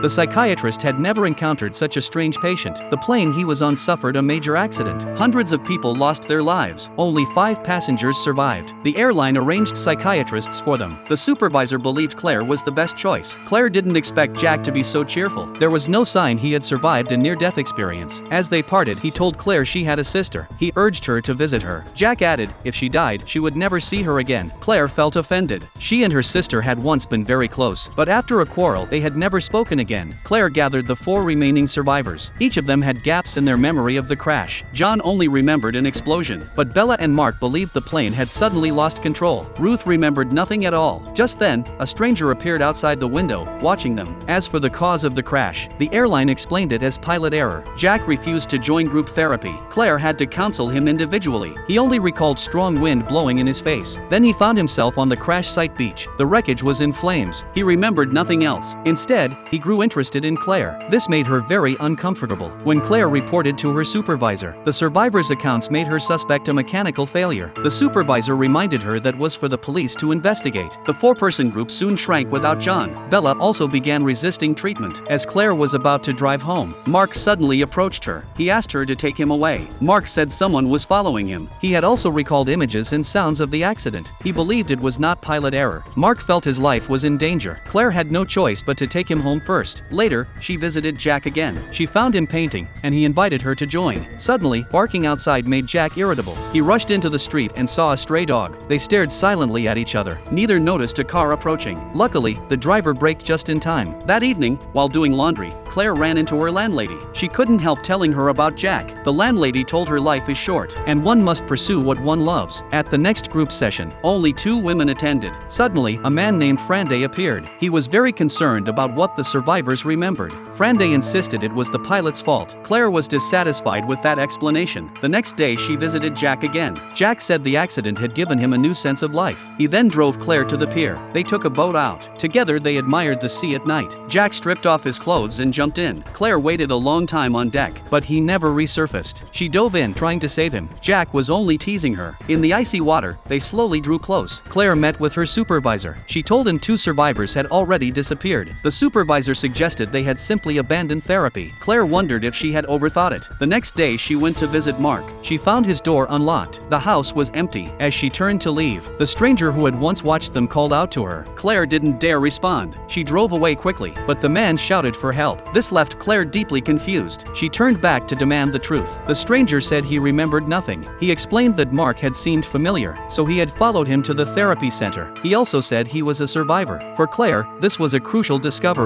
The psychiatrist had never encountered such a strange patient. The plane he was on suffered a major accident. Hundreds of people lost their lives. Only 5 passengers survived. The airline arranged psychiatrists for them. The supervisor believed Claire was the best choice. Claire didn't expect Jack to be so cheerful. There was no sign he had survived a near-death experience. As they parted, he told Claire she had a sister. He urged her to visit her. Jack added, if she died, she would never see her again. Claire felt offended. She and her sister had once been very close, but after a quarrel, they had never spoken again. Claire gathered the 4 remaining survivors. Each of them had gaps in their memory of the crash. John only remembered an explosion, but Bella and Mark believed the plane had suddenly lost control. Ruth remembered nothing at all. Just then, a stranger appeared outside the window, watching them. As for the cause of the crash, the airline explained it as pilot error. Jack refused to join group therapy. Claire had to counsel him individually. He only recalled strong wind blowing in his face. Then he found himself on the crash site beach. The wreckage was in flames. He remembered nothing else. Instead, he grew interested in Claire. This made her very uncomfortable. When Claire reported to her supervisor, the survivors' accounts made her suspect a mechanical failure. The supervisor reminded her that was for the police to investigate. The 4-person group soon shrank without John. Bella also began resisting treatment. As Claire was about to drive home, Mark suddenly approached her. He asked her to take him away. Mark said someone was following him. He had also recalled images and sounds of the accident. He believed it was not pilot error. Mark felt his life was in danger. Claire had no choice but to take him home first. Later, she visited Jack again. She found him painting, and he invited her to join. Suddenly, barking outside made Jack irritable. He rushed into the street and saw a stray dog. They stared silently at each other. Neither noticed a car approaching. Luckily, the driver braked just in time. That evening, while doing laundry, Claire ran into her landlady. She couldn't help telling her about Jack. The landlady told her life is short, and one must pursue what one loves. At the next group session, only 2 women attended. Suddenly, a man named Franday appeared. He was very concerned about what the survivors remembered. Franday insisted it was the pilot's fault. Claire was dissatisfied with that explanation. The next day, she visited Jack again. Jack said the accident had given him a new sense of life. He then drove Claire to the pier. They took a boat out. Together, they admired the sea at night. Jack stripped off his clothes and jumped in. Claire waited a long time on deck, but he never resurfaced. She dove in, trying to save him. Jack was only teasing her. In the icy water, they slowly drew close. Claire met with her supervisor. She told him 2 survivors had already disappeared. The supervisor suggested they had simply abandoned therapy. Claire wondered if she had overthought it. The next day, she went to visit Mark. She found his door unlocked. The house was empty. As she turned to leave, the stranger who had once watched them called out to her. Claire didn't dare respond. She drove away quickly, but the man shouted for help. This left Claire deeply confused. She turned back to demand the truth. The stranger said he remembered nothing. He explained that Mark had seemed familiar, so he had followed him to the therapy center. He also said he was a survivor. For Claire, this was a crucial discovery.